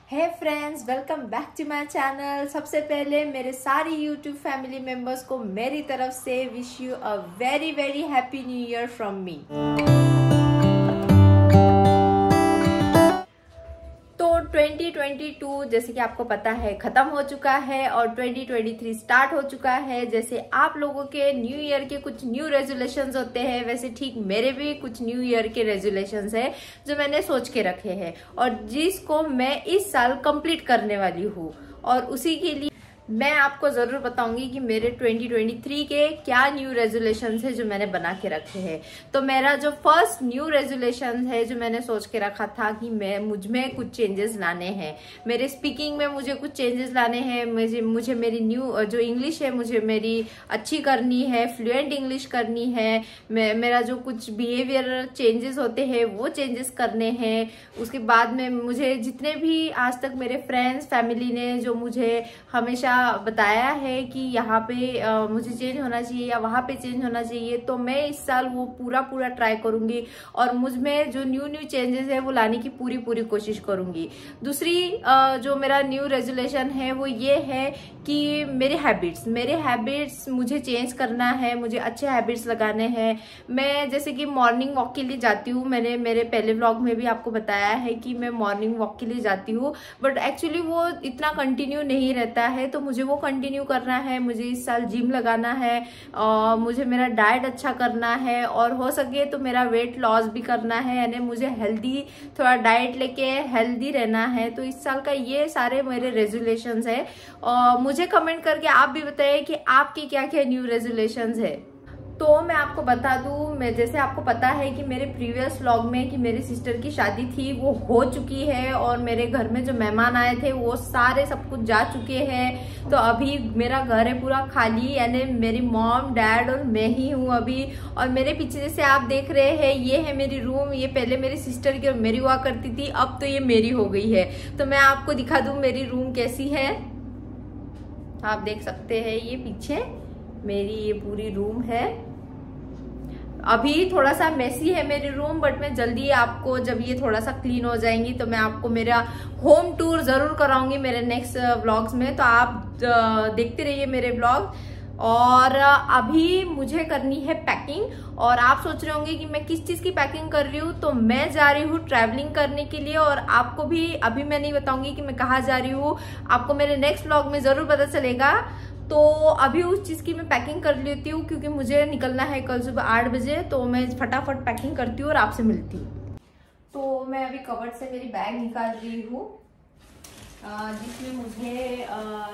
Hey friends, welcome back to my channel. सबसे पहले मेरे सारी यूट्यूब फैमिली मेंबर्स को मेरी तरफ से wish you a very very happy new year from me. तो 2022 जैसे कि आपको पता है ख़त्म हो चुका है और 2023 स्टार्ट हो चुका है। जैसे आप लोगों के न्यू ईयर के कुछ न्यू रेजोल्यूशंस होते हैं, वैसे ठीक मेरे भी कुछ न्यू ईयर के रेजोल्यूशंस हैं जो मैंने सोच के रखे हैं और जिसको मैं इस साल कंप्लीट करने वाली हूँ। और उसी के लिए मैं आपको ज़रूर बताऊंगी कि मेरे 2023 के क्या न्यू रेजोल्यूशंस है जो मैंने बना के रखे हैं। तो मेरा जो फर्स्ट न्यू रेजोल्यूशन है जो मैंने सोच के रखा था कि मुझ में कुछ चेंजेस लाने हैं, मेरे स्पीकिंग में मुझे कुछ चेंजेस लाने हैं। मुझे मेरी न्यू जो इंग्लिश है मुझे मेरी अच्छी करनी है, फ्लुएंट इंग्लिश करनी है। मेरा जो कुछ बिहेवियर चेंजेस होते हैं वो चेंजेस करने हैं। उसके बाद में मुझे जितने भी आज तक मेरे फ्रेंड्स फैमिली ने जो मुझे हमेशा बताया है कि यहाँ पे मुझे चेंज होना चाहिए या वहाँ पे चेंज होना चाहिए, तो मैं इस साल वो पूरा ट्राई करूंगी और मुझ में जो न्यू चेंजेस है वो लाने की पूरी कोशिश करूंगी। दूसरी जो मेरा न्यू रेजोल्यूशन है वो ये है कि मेरे हैबिट्स मुझे चेंज करना है, मुझे अच्छे हैबिट्स लगाने हैं। मैं जैसे कि मॉर्निंग वॉक के लिए जाती हूँ, मैंने मेरे पहले व्लॉग में भी आपको बताया है कि मैं मॉर्निंग वॉक के लिए जाती हूँ, बट एक्चुअली वो इतना कंटिन्यू नहीं रहता है, तो मुझे वो कंटिन्यू करना है। मुझे इस साल जिम लगाना है और मुझे मेरा डाइट अच्छा करना है और हो सके तो मेरा वेट लॉस भी करना है, यानी मुझे हेल्दी थोड़ा डाइट लेके हेल्दी रहना है। तो इस साल का ये सारे मेरे रेजोल्यूशंस है और मुझे कमेंट करके आप भी बताइए कि आपके क्या क्या न्यू रेजोल्यूशंस है। तो मैं आपको बता दूं, मैं जैसे आपको पता है कि मेरे प्रीवियस व्लॉग में कि मेरी सिस्टर की शादी थी वो हो चुकी है और मेरे घर में जो मेहमान आए थे वो सारे सब कुछ जा चुके हैं। तो अभी मेरा घर है पूरा खाली, यानी मेरी मॉम डैड और मैं ही हूँ अभी। और मेरे पीछे जैसे आप देख रहे हैं ये है मेरी रूम। ये पहले मेरी सिस्टर की और मेरी हुआ करती थी, अब तो ये मेरी हो गई है। तो मैं आपको दिखा दूं मेरी रूम कैसी है, आप देख सकते हैं। ये पीछे मेरी ये पूरी रूम है। अभी थोड़ा सा मेसी है मेरी रूम, बट मैं जल्दी आपको जब ये थोड़ा सा क्लीन हो जाएंगी तो मैं आपको मेरा होम टूर जरूर कराऊंगी मेरे नेक्स्ट व्लॉग्स में। तो आप देखते रहिए मेरे व्लॉग। और अभी मुझे करनी है पैकिंग। और आप सोच रहे होंगे कि मैं किस चीज की पैकिंग कर रही हूँ, तो मैं जा रही हूँ ट्रैवलिंग करने के लिए। और आपको भी अभी मैं नहीं बताऊंगी कि मैं कहाँ जा रही हूँ, आपको मेरे नेक्स्ट व्लॉग में जरूर पता चलेगा। तो अभी उस चीज़ की मैं पैकिंग कर लेती हूँ क्योंकि मुझे निकलना है कल सुबह 8 बजे। तो मैं फटाफट पैकिंग करती हूँ और आपसे मिलती हूँ। तो मैं अभी कबर्ड से मेरी बैग निकाल रही हूँ जिसमें मुझे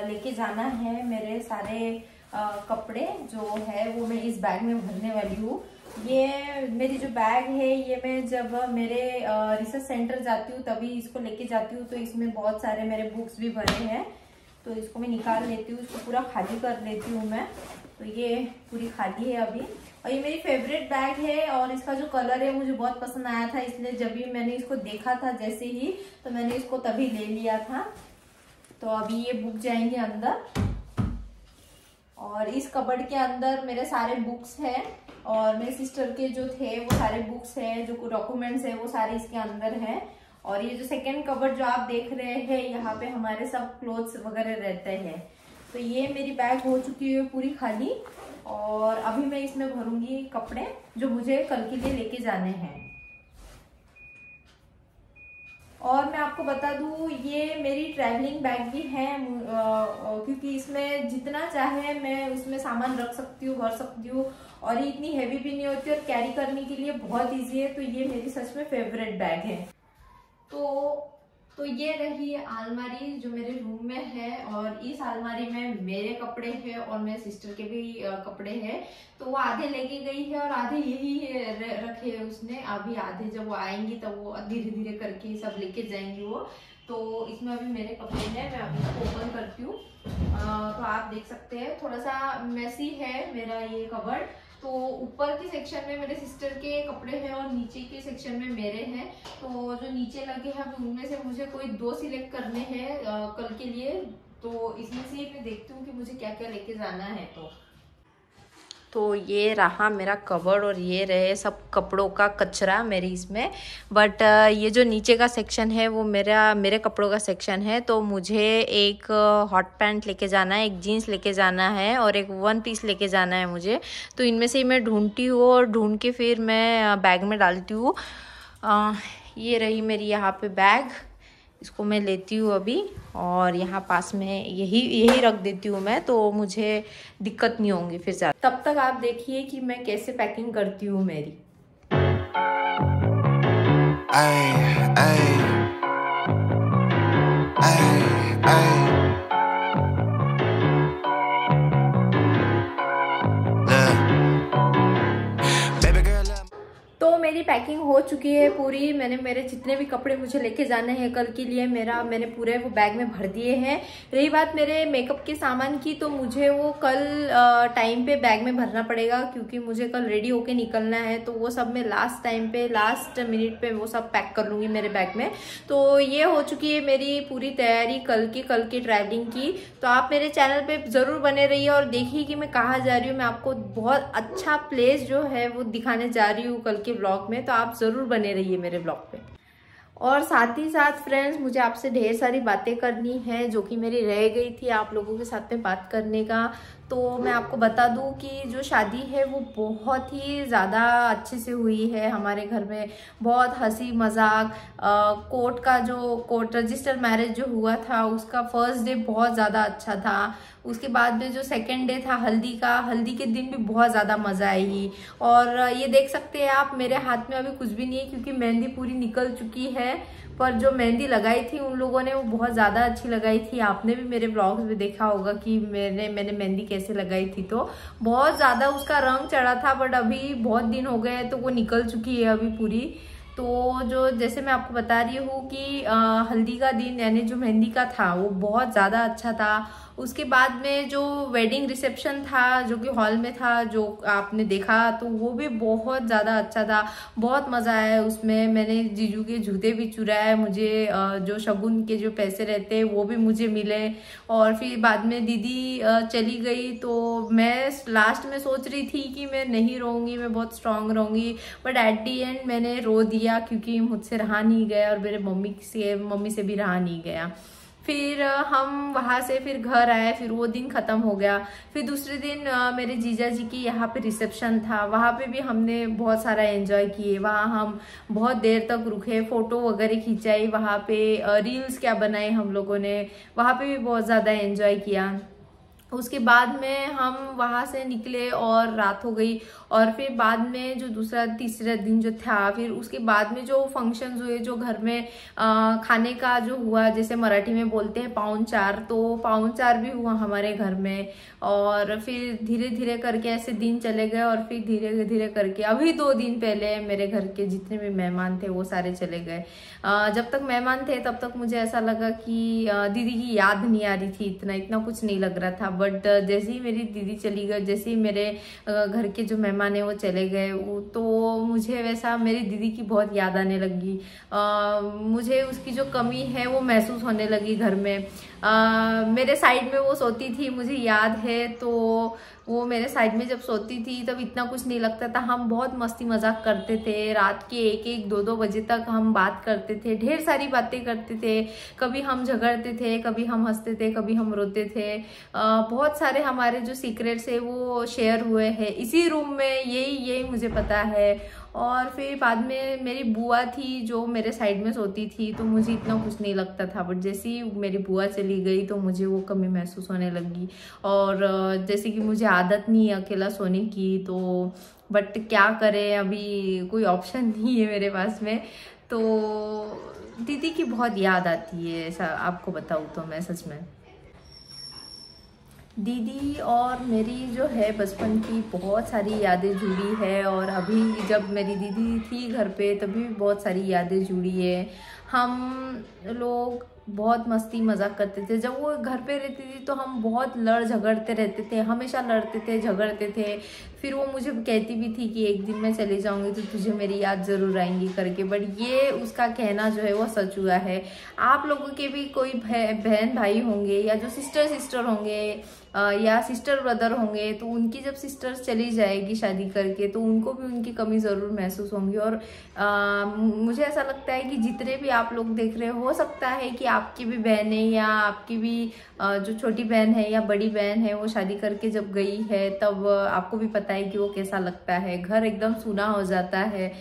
लेके जाना है मेरे सारे कपड़े जो है वो मैं इस बैग में भरने वाली हूँ। ये मेरी जो बैग है ये मैं जब मेरे रिसर्च सेंटर जाती हूँ तभी इसको लेके जाती हूँ। तो इसमें बहुत सारे मेरे बुक्स भी भरे हैं, तो इसको मैं निकाल लेती हूँ, इसको पूरा खाली कर लेती हूँ मैं। तो ये पूरी खाली है अभी। और ये मेरी फेवरेट बैग है और इसका जो कलर है मुझे बहुत पसंद आया था, इसलिए जब भी मैंने इसको देखा था जैसे ही तो मैंने इसको तभी ले लिया था। तो अभी ये बुक जाएंगे अंदर और इस कबर्ड के अंदर मेरे सारे बुक्स हैं और मेरे सिस्टर के जो थे वो सारे बुक्स हैं, जो डॉक्यूमेंट्स है वो सारे इसके अंदर हैं। और ये जो सेकंड कबर्ड जो आप देख रहे हैं यहाँ पे हमारे सब क्लोथ्स वगैरह रहते हैं। तो ये मेरी बैग हो चुकी है पूरी खाली और अभी मैं इसमें भरूंगी कपड़े जो मुझे कल के लिए लेके जाने हैं। और मैं आपको बता दूं ये मेरी ट्रैवलिंग बैग भी है क्योंकि इसमें जितना चाहे मैं उसमें सामान रख सकती हूँ, भर सकती हूँ और ये इतनी हैवी भी नहीं होती और कैरी करने के लिए बहुत ईजी है। तो ये मेरी सच में फेवरेट बैग है। तो ये रही अलमारी जो मेरे रूम में है और इस अलमारी में मेरे कपड़े हैं और मेरे सिस्टर के भी कपड़े हैं। तो वो आधे लेके गई है और आधे यही रखे है उसने। अभी आधे जब वो आएंगी तब वो धीरे धीरे करके सब लेके जाएंगी वो। तो इसमें अभी मेरे कपड़े हैं, मैं अभी इसको ओपन करती हूँ। तो आप देख सकते हैं थोड़ा सा मेसी है मेरा ये कबर्ड। तो ऊपर के सेक्शन में मेरे सिस्टर के कपड़े हैं और नीचे के सेक्शन में मेरे हैं। तो जो नीचे लगे हैं उनमें से मुझे कोई 2 सिलेक्ट करने हैं कल के लिए। तो इसमें से मैं देखती हूँ कि मुझे क्या क्या लेके जाना है। तो ये रहा मेरा कबर्ड और ये रहे सब कपड़ों का कचरा मेरी इसमें। बट ये जो नीचे का सेक्शन है वो मेरे कपड़ों का सेक्शन है। तो मुझे एक हॉट पैंट लेके जाना है, एक जीन्स लेके जाना है और एक 1 पीस लेके जाना है मुझे। तो इनमें से ही मैं ढूंढती हूँ और ढूंढ के फिर मैं बैग में डालती हूँ। ये रही मेरी यहाँ पे बैग, इसको मैं लेती हूँ अभी और यहाँ पास में यही रख देती हूँ मैं, तो मुझे दिक्कत नहीं होंगी फिर ज़्यादा। तब तक आप देखिए कि मैं कैसे पैकिंग करती हूँ मेरी। मेरी पैकिंग हो चुकी है पूरी। मैंने मेरे जितने भी कपड़े मुझे लेके जाने हैं कल के लिए मैंने पूरे वो बैग में भर दिए हैं। रही बात मेरे मेकअप के सामान की, तो मुझे वो कल टाइम पे बैग में भरना पड़ेगा क्योंकि मुझे कल रेडी होके निकलना है। तो वो सब मैं लास्ट मिनट पे वो सब पैक कर लूँगी मेरे बैग में। तो ये हो चुकी है मेरी पूरी तैयारी कल की ट्रैवलिंग की। तो आप मेरे चैनल पे ज़रूर बने रहिए और देखिए कि मैं कहाँ जा रही हूँ। मैं आपको बहुत अच्छा प्लेस जो है वो दिखाने जा रही हूँ कल के व्लॉग में, तो आप जरूर बने रहिए मेरे ब्लॉग पे। और साथ ही साथ फ्रेंड्स, मुझे आपसे ढेर सारी बातें करनी है जो कि मेरी रह गई थी आप लोगों के साथ में बात करने का। तो मैं आपको बता दूं कि जो शादी है वो बहुत ही ज़्यादा अच्छे से हुई है हमारे घर में। बहुत हंसी मजाक, कोर्ट रजिस्टर मैरिज जो हुआ था उसका फर्स्ट डे बहुत ज़्यादा अच्छा था। उसके बाद में जो सेकंड डे था हल्दी के दिन भी बहुत ज़्यादा मज़ा आई। और ये देख सकते हैं आप, मेरे हाथ में अभी कुछ भी नहीं है क्योंकि मेहंदी पूरी निकल चुकी है। पर जो मेहंदी लगाई थी उन लोगों ने वो बहुत ज़्यादा अच्छी लगाई थी। आपने भी मेरे ब्लॉग्स में देखा होगा कि मैंने मेहंदी कैसे लगाई थी। तो बहुत ज़्यादा उसका रंग चढ़ा था, बट अभी बहुत दिन हो गए तो वो निकल चुकी है अभी पूरी। तो जो जैसे मैं आपको बता रही हूँ कि हल्दी का दिन यानी जो मेहंदी का था वो बहुत ज़्यादा अच्छा था। उसके बाद में जो वेडिंग रिसेप्शन था जो कि हॉल में था, जो आपने देखा, तो वो भी बहुत ज़्यादा अच्छा था। बहुत मज़ा आया उसमें। मैंने जीजू के जूते भी चुराए, मुझे जो शगुन के जो पैसे रहते हैं वो भी मुझे मिले। और फिर बाद में दीदी चली गई तो मैं लास्ट में सोच रही थी कि मैं नहीं रहूँगी, मैं बहुत स्ट्रांग रहूँगी, बट एट दी एंड मैंने रो दिया क्योंकि मुझसे रहा नहीं गया और मेरे मम्मी से भी रहा नहीं गया। फिर हम वहाँ से फिर घर आए, फिर वो दिन ख़त्म हो गया। फिर दूसरे दिन मेरे जीजा जी की यहाँ पे रिसेप्शन था, वहाँ पे भी हमने बहुत सारा एंजॉय किए। वहाँ हम बहुत देर तक रुके, फ़ोटो वगैरह खिंचाई, वहाँ पे रील्स क्या बनाए हम लोगों ने, वहाँ पे भी बहुत ज़्यादा एंजॉय किया। उसके बाद में हम वहाँ से निकले और रात हो गई। और फिर बाद में जो तीसरा दिन जो था, फिर उसके बाद में जो फंक्शंस हुए, जो घर में खाने का जो हुआ, जैसे मराठी में बोलते हैं पाहुणचार, तो पाहुणचार भी हुआ हमारे घर में। और फिर धीरे धीरे करके ऐसे दिन चले गए और फिर धीरे धीरे करके अभी 2 दिन पहले मेरे घर के जितने भी मेहमान थे वो सारे चले गए। जब तक मेहमान थे तब तक मुझे ऐसा लगा कि दीदी की याद नहीं आ रही थी, इतना कुछ नहीं लग रहा था। बट जैसे ही मेरी दीदी चली गई, जैसे ही मेरे घर के जो मेहमान है वो चले गए, तो मुझे वैसा मेरी दीदी की बहुत याद आने लगी। मुझे उसकी जो कमी है वो महसूस होने लगी घर में। मेरे साइड में वो सोती थी, मुझे याद है। तो वो मेरे साइड में जब सोती थी तब इतना कुछ नहीं लगता था। हम बहुत मस्ती मजाक करते थे, रात के 1-1, 2-2 बजे तक हम बात करते थे, ढेर सारी बातें करते थे। कभी हम झगड़ते थे, कभी हम हंसते थे, कभी हम रोते थे। बहुत सारे हमारे जो सीक्रेट्स है वो शेयर हुए हैं इसी रूम में, यही मुझे पता है। और फिर बाद में मेरी बुआ थी जो मेरे साइड में सोती थी, तो मुझे इतना कुछ नहीं लगता था। बट जैसे ही मेरी बुआ चली गई तो मुझे वो कमी महसूस होने लगी। और जैसे कि मुझे आदत नहीं है अकेला सोने की, तो बट क्या करें, अभी कोई ऑप्शन नहीं है मेरे पास में। तो दीदी की बहुत याद आती है, ऐसा आपको बताऊँ तो मैं सच में। दीदी और मेरी जो है बचपन की बहुत सारी यादें जुड़ी है। और अभी जब मेरी दीदी थी घर पे तभी बहुत सारी यादें जुड़ी है। हम लोग बहुत मस्ती मजाक करते थे। जब वो घर पे रहती थी तो हम बहुत लड़ झगड़ते रहते थे, हमेशा लड़ते थे झगड़ते थे। फिर वो मुझे कहती भी थी कि एक दिन मैं चली जाऊंगी तो तुझे मेरी याद जरूर आएंगी करके, बट ये उसका कहना जो है वो सच हुआ है। आप लोगों के भी कोई बहन भाई होंगे या जो सिस्टर होंगे या सिस्टर ब्रदर होंगे, तो उनकी जब सिस्टर चली जाएगी शादी करके तो उनको भी उनकी कमी ज़रूर महसूस होंगी। और मुझे ऐसा लगता है कि जितने भी आप लोग देख रहे हो सकता है कि आपकी भी बहनें या आपकी भी जो छोटी बहन है या बड़ी बहन है वो शादी करके जब गई है तब आपको भी पता है कि वो कैसा लगता है। घर एकदम सूना हो जाता है,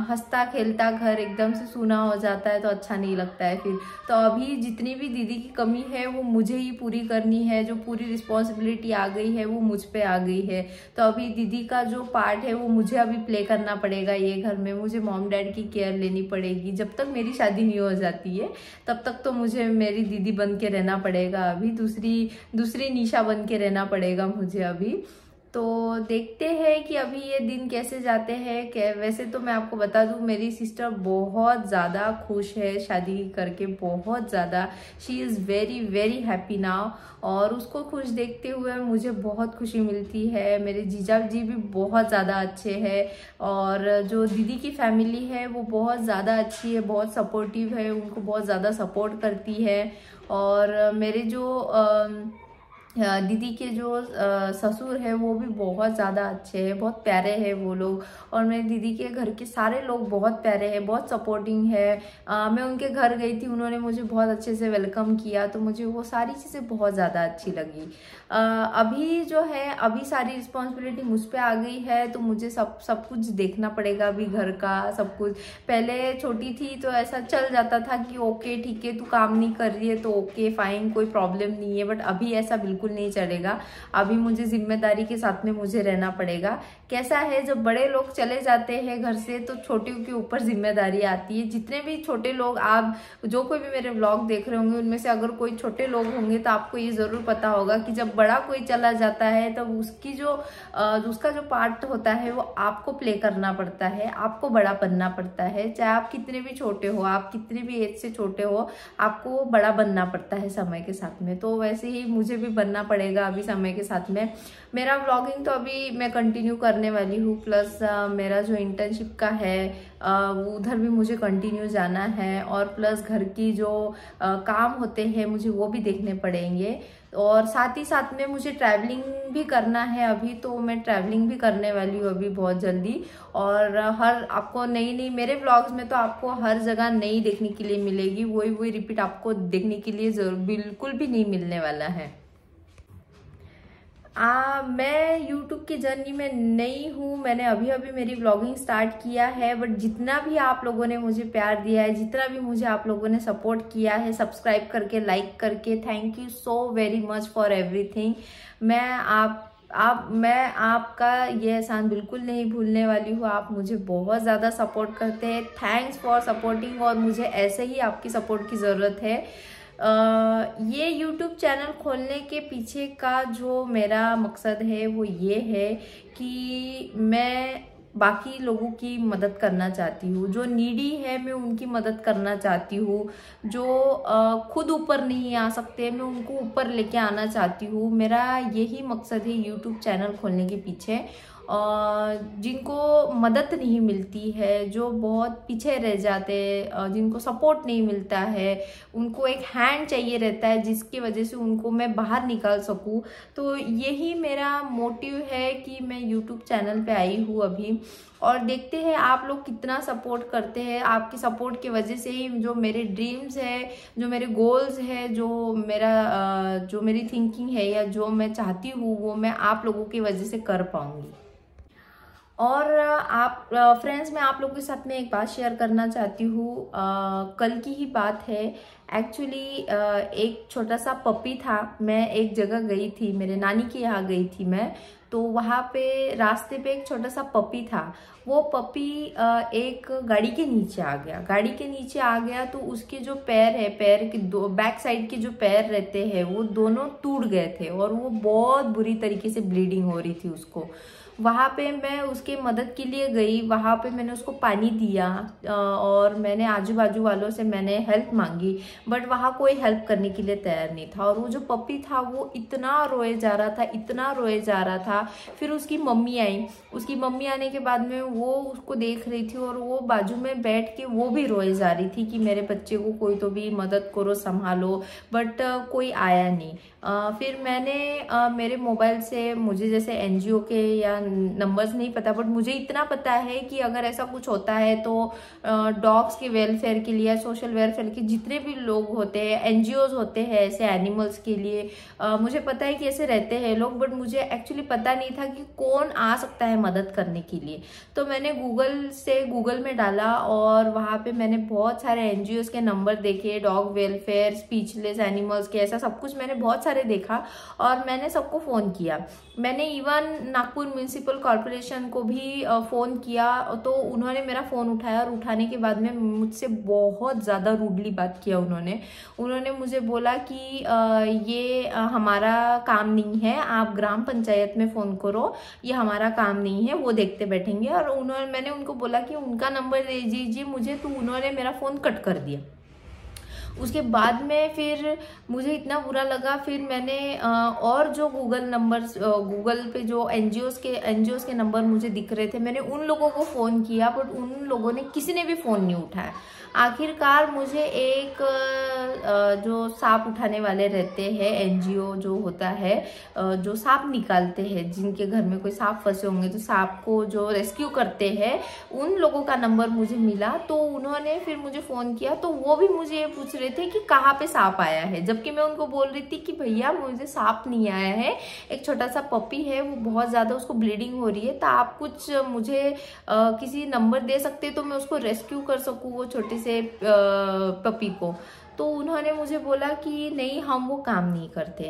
हंसता खेलता घर एकदम से सूना हो जाता है तो अच्छा नहीं लगता है फिर। तो अभी जितनी भी दीदी की कमी है वो मुझे ही पूरी करनी है, जो पूरी रिस्पॉन्सिबिलिटी आ गई है वो मुझ पे आ गई है। तो अभी दीदी का जो पार्ट है वो मुझे अभी प्ले करना पड़ेगा ये घर में। मुझे मॉम डैड की केयर लेनी पड़ेगी। जब तक मेरी शादी नहीं हो जाती है तब तक तो मुझे मेरी दीदी बन के रहना पड़ेगा, अभी दूसरी निशा बन के रहना पड़ेगा मुझे अभी। तो देखते हैं कि अभी ये दिन कैसे जाते हैं। वैसे तो मैं आपको बता दूं मेरी सिस्टर बहुत ज़्यादा खुश है शादी करके, बहुत ज़्यादा। She is very very happy now, और उसको खुश देखते हुए मुझे बहुत खुशी मिलती है। मेरे जीजा जी भी बहुत ज़्यादा अच्छे हैं, और जो दीदी की फैमिली है वो बहुत ज़्यादा अच्छी है, बहुत सपोर्टिव है, उनको बहुत ज़्यादा सपोर्ट करती है। और मेरे जो दीदी के जो ससुर है वो भी बहुत ज़्यादा अच्छे हैं, बहुत प्यारे हैं वो लोग। और मेरी दीदी के घर के सारे लोग बहुत प्यारे हैं, बहुत सपोर्टिंग है। मैं उनके घर गई थी, उन्होंने मुझे बहुत अच्छे से वेलकम किया, तो मुझे वो सारी चीज़ें बहुत ज़्यादा अच्छी लगी। अभी जो है अभी सारी रिस्पॉन्सिबिलिटी मुझ पे आ गई है, तो मुझे सब कुछ देखना पड़ेगा अभी घर का सब कुछ। पहले छोटी थी तो ऐसा चल जाता था कि ओके ठीक है तू काम नहीं कर रही है तो ओके फाइन कोई प्रॉब्लम नहीं है, बट अभी ऐसा बिल्कुल नहीं चलेगा। अभी मुझे जिम्मेदारी के साथ में मुझे रहना पड़ेगा। कैसा है जब बड़े लोग चले जाते हैं घर से तो छोटियों के ऊपर जिम्मेदारी आती है। जितने भी छोटे लोग, आप जो कोई भी मेरे व्लॉग देख रहे होंगे उनमें से अगर कोई छोटे लोग होंगे तो आपको ये जरूर पता होगा कि जब बड़ा कोई चला जाता है तब उसका जो पार्ट होता है वो आपको प्ले करना पड़ता है, आपको बड़ा बनना पड़ता है। चाहे आप कितने भी छोटे हो, आप कितने भी एज से छोटे हो, आपको बड़ा बनना पड़ता है समय के साथ में। तो वैसे ही मुझे भी बनना पड़ेगा अभी समय के साथ में। मेरा व्लॉगिंग तो अभी मैं कंटिन्यू करने वाली हूँ, प्लस मेरा जो इंटर्नशिप का है उधर भी मुझे कंटिन्यू जाना है, और प्लस घर की जो काम होते हैं मुझे वो भी देखने पड़ेंगे। और साथ ही साथ में मुझे ट्रैवलिंग भी करना है अभी, तो मैं ट्रैवलिंग भी करने वाली हूँ अभी बहुत जल्दी। और आपको नई मेरे व्लॉग्स में तो आपको हर जगह नई देखने के लिए मिलेगी, वही रिपीट आपको देखने के लिए बिल्कुल भी नहीं मिलने वाला है। मैं YouTube की जर्नी में नई हूँ, मैंने अभी मेरी व्लॉगिंग स्टार्ट किया है, बट जितना भी आप लोगों ने मुझे प्यार दिया है, जितना भी मुझे आप लोगों ने सपोर्ट किया है सब्सक्राइब करके, लाइक करके, thank you so very much for everything. मैं आपका ये एहसान बिल्कुल नहीं भूलने वाली हूँ। आप मुझे बहुत ज़्यादा सपोर्ट करते हैं, थैंक्स फॉर सपोर्टिंग, और मुझे ऐसे ही आपकी सपोर्ट की ज़रूरत है। ये YouTube चैनल खोलने के पीछे का जो मेरा मकसद है वो ये है कि मैं बाकी लोगों की मदद करना चाहती हूँ। जो नीडी है मैं उनकी मदद करना चाहती हूँ, जो खुद ऊपर नहीं आ सकते मैं उनको ऊपर लेके आना चाहती हूँ। मेरा यही मकसद है YouTube चैनल खोलने के पीछे। जिनको मदद नहीं मिलती है, जो बहुत पीछे रह जाते हैं, जिनको सपोर्ट नहीं मिलता है, उनको एक हैंड चाहिए रहता है जिसकी वजह से उनको मैं बाहर निकाल सकूं। तो यही मेरा मोटिव है कि मैं YouTube चैनल पे आई हूँ अभी, और देखते हैं आप लोग कितना सपोर्ट करते हैं। आपकी सपोर्ट की वजह से ही जो मेरे ड्रीम्स है, जो मेरे गोल्स है, जो मेरी थिंकिंग है या जो मैं चाहती हूँ वो मैं आप लोगों की वजह से कर पाऊंगी। और फ्रेंड्स मैं आप लोगों के साथ में एक बात शेयर करना चाहती हूँ। कल की ही बात है एक्चुअली। एक छोटा सा पपी था, मैं एक जगह गई थी, मेरे नानी के यहाँ गई थी मैं, तो वहाँ पे रास्ते पे एक छोटा सा पपी था। वो पपी एक गाड़ी के नीचे आ गया तो उसके जो पैर के दो बैक साइड के जो पैर रहते हैं वो दोनों टूट गए थे, और वो बहुत बुरी तरीके से ब्लीडिंग हो रही थी उसको। वहाँ पे मैं उसके मदद के लिए गई, वहाँ पे मैंने उसको पानी दिया, और मैंने आजू बाजू वालों से मैंने हेल्प मांगी। बट वहाँ कोई हेल्प करने के लिए तैयार नहीं था। और वो जो पपी था वो इतना रोए जा रहा था, इतना रोए जा रहा था। फिर उसकी मम्मी आई, उसकी मम्मी आने के बाद में वो उसको देख रही थी और वो बाजू में बैठ के वो भी रोए जा रही थी कि मेरे बच्चे को कोई तो भी मदद करो, संभालो। बट कोई आया नहीं। फिर मैंने मेरे मोबाइल से, मुझे जैसे एनजीओ के या नंबर्स नहीं पता, बट मुझे इतना पता है कि अगर ऐसा कुछ होता है तो डॉग्स के वेलफेयर के लिए, सोशल वेलफेयर के जितने भी लोग होते हैं, एनजीओज होते हैं ऐसे एनिमल्स के लिए, मुझे पता है कि ऐसे रहते हैं लोग। बट मुझे एक्चुअली पता नहीं था कि कौन आ सकता है मदद करने के लिए। तो मैंने गूगल में डाला और वहाँ पे मैंने बहुत सारे एनजीओज के नंबर देखे, डॉग वेलफेयर, स्पीचलेस एनिमल्स के, ऐसा सब कुछ मैंने बहुत सारे देखा और मैंने सबको फ़ोन किया। मैंने इवन नागपुर म्यूनिसिपल कॉर्पोरेशन को भी फ़ोन किया, तो उन्होंने मेरा फ़ोन उठाया और उठाने के बाद में मुझसे बहुत ज़्यादा रूडली बात किया उन्होंने मुझे बोला कि ये हमारा काम नहीं है, आप ग्राम पंचायत में फ़ोन करो, ये हमारा काम नहीं है, वो देखते बैठेंगे। और मैंने उनको बोला कि उनका नंबर दे दीजिए मुझे, तो उन्होंने मेरा फ़ोन कट कर दिया। उसके बाद में फिर मुझे इतना बुरा लगा। फिर मैंने और जो गूगल पे जो एनजीओज के नंबर मुझे दिख रहे थे, मैंने उन लोगों को फ़ोन किया, बट उन लोगों ने किसी ने भी फ़ोन नहीं उठाया। आखिरकार मुझे एक जो सांप उठाने वाले रहते हैं, एनजीओ जो होता है, जो सांप निकालते हैं, जिनके घर में कोई सांप फंसे होंगे तो सांप को जो रेस्क्यू करते हैं, उन लोगों का नंबर मुझे मिला। तो उन्होंने फिर मुझे फ़ोन किया, तो वो भी मुझे ये पूछ रहे थे कि कहाँ पे सांप आया है, जबकि मैं उनको बोल रही थी कि भैया मुझे सांप नहीं आया है, एक छोटा सा पपी है, वो बहुत ज़्यादा उसको ब्लीडिंग हो रही है, तो आप कुछ मुझे किसी नंबर दे सकते तो मैं उसको रेस्क्यू कर सकूँ वो छोटे से पपी को। तो उन्होंने मुझे बोला कि नहीं, हम वो काम नहीं करते।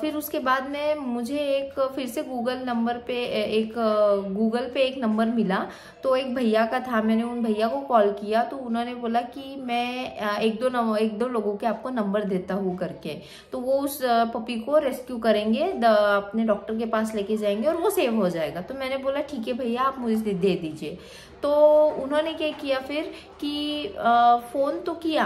फिर उसके बाद में मुझे फिर से गूगल पे एक नंबर मिला, तो एक भैया का था। मैंने उन भैया को कॉल किया, तो उन्होंने बोला कि मैं एक दो लोगों के आपको नंबर देता हूँ करके, तो वो उस पपी को रेस्क्यू करेंगे, अपने डॉक्टर के पास लेके जाएंगे और वो सेव हो जाएगा। तो मैंने बोला ठीक है भैया, आप मुझे दे दीजिए। तो उन्होंने क्या किया फिर कि फ़ोन तो किया,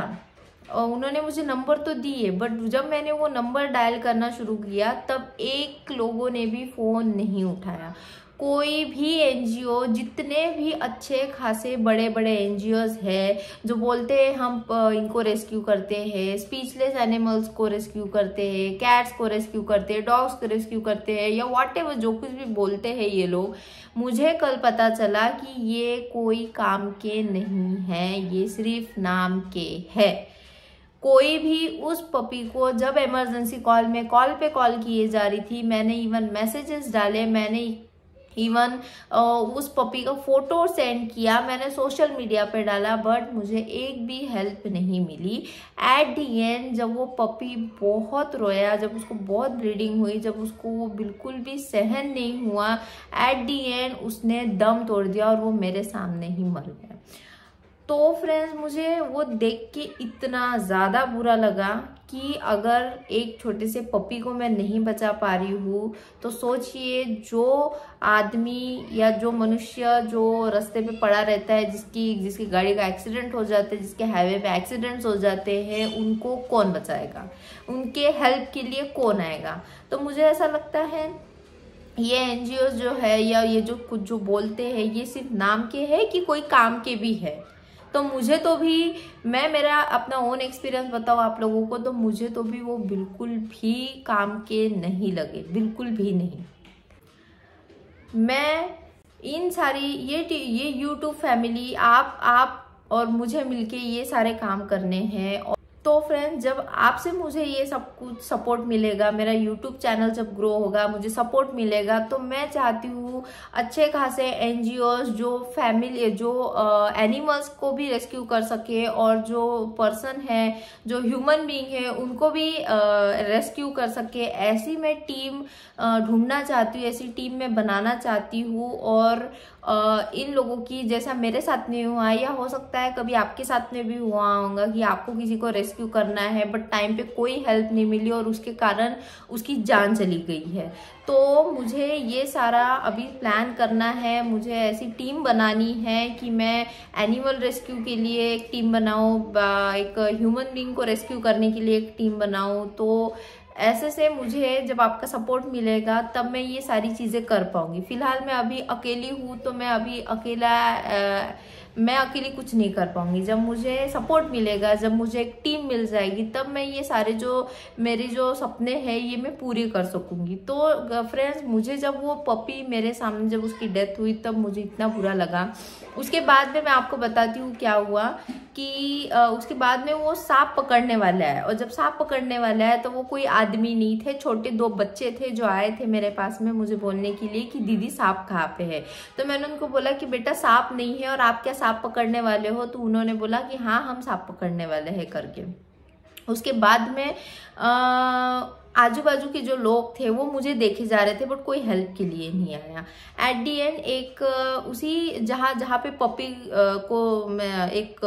उन्होंने मुझे नंबर तो दिए, बट जब मैंने वो नंबर डायल करना शुरू किया तब एक लोगों ने भी फ़ोन नहीं उठाया। कोई भी एनजीओ, जितने भी अच्छे खासे बड़े बड़े एनजीओज हैं जो बोलते हैं हम इनको रेस्क्यू करते हैं, स्पीचलेस एनिमल्स को रेस्क्यू करते हैं, कैट्स को रेस्क्यू करते हैं, डॉग्स को रेस्क्यू करते हैं, या व्हाटएवर जो कुछ भी बोलते हैं ये लोग, मुझे कल पता चला कि ये कोई काम के नहीं हैं, ये सिर्फ नाम के है। कोई भी उस पपी को जब इमरजेंसी कॉल पे कॉल किए जा रही थी, मैंने इवन मैसेजेस डाले, मैंने इवन उस पपी का फोटो सेंड किया, मैंने सोशल मीडिया पे डाला, बट मुझे एक भी हेल्प नहीं मिली। एट दी एंड जब वो पपी बहुत रोया, जब उसको बहुत ब्लीडिंग हुई, जब उसको वो बिल्कुल भी सहन नहीं हुआ, एट दी एंड उसने दम तोड़ दिया और वो मेरे सामने ही मर गया। तो फ्रेंड्स, मुझे वो देख के इतना ज़्यादा बुरा लगा कि अगर एक छोटे से पपी को मैं नहीं बचा पा रही हूँ, तो सोचिए जो आदमी या जो मनुष्य जो रास्ते पे पड़ा रहता है, जिसकी गाड़ी का एक्सीडेंट हो जाता है, जिसके हाईवे पे एक्सीडेंट्स हो जाते हैं, उनको कौन बचाएगा, उनके हेल्प के लिए कौन आएगा। तो मुझे ऐसा लगता है ये एनजीओ जो है या ये जो कुछ जो बोलते हैं, ये सिर्फ नाम के है कि कोई काम के भी है। तो मुझे तो भी, मैं मेरा अपना ओन एक्सपीरियंस बताऊँ आप लोगों को, तो मुझे तो भी वो बिल्कुल भी काम के नहीं लगे, बिल्कुल भी नहीं। मैं इन सारी ये यूट्यूब फैमिली, आप और मुझे मिलके ये सारे काम करने हैं। तो फ्रेंड्स, जब आपसे मुझे ये सब कुछ सपोर्ट मिलेगा, मेरा यूट्यूब चैनल जब ग्रो होगा, मुझे सपोर्ट मिलेगा, तो मैं चाहती हूँ अच्छे खासे एनजीओज जो एनिमल्स को भी रेस्क्यू कर सके और जो पर्सन है, जो ह्यूमन बीइंग है, उनको भी रेस्क्यू कर सके, ऐसी मैं टीम ढूंढना चाहती हूँ, ऐसी टीम मैं बनाना चाहती हूँ। और इन लोगों की, जैसा मेरे साथ में हुआ, या हो सकता है कभी आपके साथ में भी हुआ होगा कि आपको किसी को रेस्क्यू रेस्क्यू करना है, बट टाइम पे कोई हेल्प नहीं मिली और उसके कारण उसकी जान चली गई है। तो मुझे ये सारा अभी प्लान करना है, मुझे ऐसी टीम बनानी है कि मैं एनिमल रेस्क्यू के लिए एक टीम बनाऊं, एक ह्यूमन बीइंग को रेस्क्यू करने के लिए एक टीम बनाऊं। तो ऐसे से मुझे जब आपका सपोर्ट मिलेगा तब मैं ये सारी चीज़ें कर पाऊंगी। फिलहाल मैं अभी अकेली हूँ, तो मैं अभी मैं अकेली कुछ नहीं कर पाऊंगी। जब मुझे सपोर्ट मिलेगा, जब मुझे एक टीम मिल जाएगी, तब मैं ये सारे जो मेरे जो सपने हैं ये मैं पूरी कर सकूंगी। तो फ्रेंड्स, मुझे जब वो पपी मेरे सामने जब उसकी डेथ हुई तब मुझे इतना बुरा लगा। उसके बाद में मैं आपको बताती हूँ क्या हुआ कि उसके बाद में वो सांप पकड़ने वाला है, और जब सांप पकड़ने वाला है तो वो कोई आदमी नहीं थे, छोटे 2 बच्चे थे जो आए थे मेरे पास में मुझे बोलने के लिए कि दीदी सांप कहाँ पे है। तो मैंने उनको बोला कि बेटा सांप नहीं है, और आप क्या सांप पकड़ने वाले हो? तो उन्होंने बोला कि हाँ, हम सांप पकड़ने वाले हैं करके। उसके बाद में आजू बाजू के जो लोग थे वो मुझे देखे जा रहे थे, बट कोई हेल्प के लिए नहीं आया। एट दी एंड एक उसी जहाँ पे पपी को एक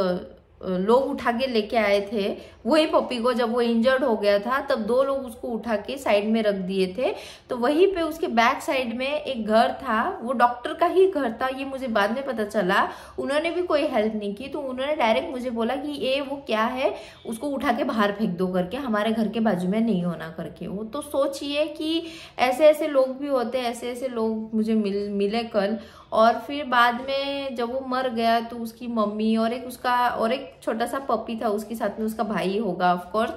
लोग उठा के लेके आए थे, वही पपी को जब वो इंजर्ड हो गया था तब 2 लोग उसको उठा के साइड में रख दिए थे। तो वहीं पे उसके बैक साइड में एक घर था, वो डॉक्टर का ही घर था, ये मुझे बाद में पता चला। उन्होंने भी कोई हेल्प नहीं की, तो उन्होंने डायरेक्ट मुझे बोला कि ये वो क्या है, उसको उठा के बाहर फेंक दो करके, हमारे घर के बाजू में नहीं होना करके। वो तो सोचिए कि ऐसे ऐसे लोग भी होते हैं, ऐसे ऐसे लोग मुझे मिले कल। और फिर बाद में जब वो मर गया तो उसकी मम्मी और एक छोटा सा पपी था उसके साथ में, उसका भाई होगा ऑफ कोर्स,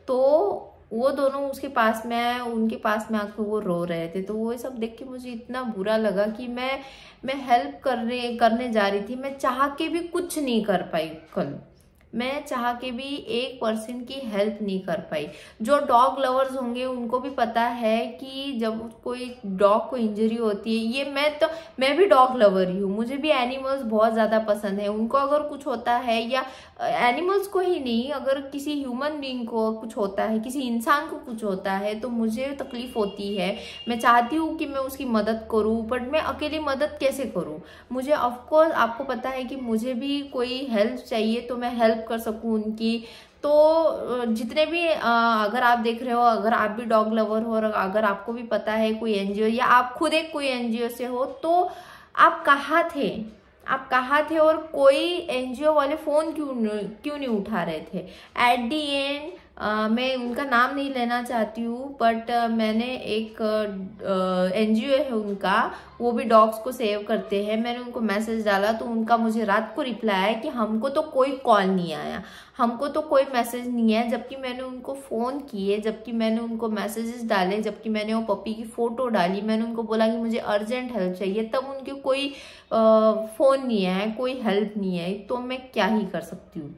तो वो दोनों उसके पास में आए, उनके पास में आकर वो रो रहे थे। तो वो सब देख के मुझे इतना बुरा लगा कि मैं हेल्प करने जा रही थी, मैं चाह के भी कुछ नहीं कर पाई कल, मैं चाह के भी 1% की हेल्प नहीं कर पाई। जो डॉग लवर्स होंगे उनको भी पता है कि जब कोई डॉग को इंजरी होती है, ये मैं भी डॉग लवर ही हूँ, मुझे भी एनिमल्स बहुत ज़्यादा पसंद है। उनको अगर कुछ होता है, या एनिमल्स को ही नहीं, अगर किसी ह्यूमन बीइंग को कुछ होता है, किसी इंसान को कुछ होता है, तो मुझे तकलीफ होती है। मैं चाहती हूँ कि मैं उसकी मदद करूँ, बट मैं अकेली मदद कैसे करूँ? मुझे ऑफकोर्स आपको पता है कि मुझे भी कोई हेल्प चाहिए, तो मैं हेल्प कर सकूं उनकी। तो जितने भी अगर आप देख रहे हो, अगर आप भी डॉग लवर हो, और अगर आपको भी पता है कोई एनजीओ, या आप खुद एक कोई एनजीओ से हो, तो आप कहाँ थे और कोई एनजीओ वाले फोन क्यों नहीं उठा रहे थे? एट दी एंड मैं उनका नाम नहीं लेना चाहती हूँ, बट मैंने एक एनजीओ है उनका, वो भी डॉग्स को सेव करते हैं, मैंने उनको मैसेज डाला तो उनका मुझे रात को रिप्लाई आया कि हमको तो कोई कॉल नहीं आया, हमको तो कोई मैसेज नहीं है। जबकि मैंने उनको फ़ोन किए, जबकि मैंने उनको मैसेजेस डाले, जबकि मैंने वो पपी की फ़ोटो डाली, मैंने उनको बोला कि मुझे अर्जेंट हेल्प चाहिए, तब उनके कोई फ़ोन नहीं है, कोई हेल्प नहीं है। तो मैं क्या ही कर सकती हूँ?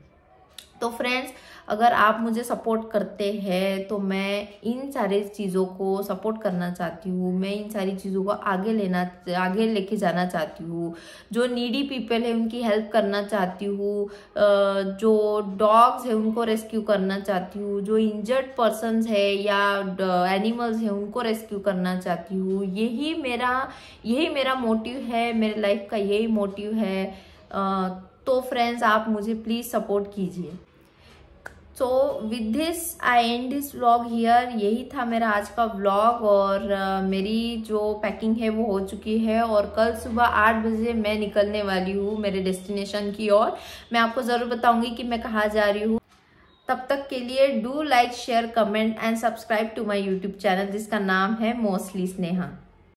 तो फ्रेंड्स, अगर आप मुझे सपोर्ट करते हैं तो मैं इन सारी चीज़ों को सपोर्ट करना चाहती हूँ, मैं इन सारी चीज़ों को आगे लेके जाना चाहती हूँ। जो नीडी पीपल है उनकी हेल्प करना चाहती हूँ, जो डॉग्स है उनको रेस्क्यू करना चाहती हूँ, जो इंजर्ड पर्सन्स है या एनिमल्स है उनको रेस्क्यू करना चाहती हूँ। यही मेरा मोटिव है, मेरे लाइफ का यही मोटिव है। तो फ्रेंड्स, आप मुझे प्लीज़ सपोर्ट कीजिए। So with this I and this vlog here. यही था मेरा आज का व्लॉग, और मेरी जो पैकिंग है वो हो चुकी है, और कल सुबह 8 बजे मैं निकलने वाली हूँ मेरे डेस्टिनेशन की ओर। मैं आपको ज़रूर बताऊंगी कि मैं कहाँ जा रही हूँ। तब तक के लिए do like, share, comment and subscribe to my YouTube channel जिसका नाम है मोस्टली स्नेहा।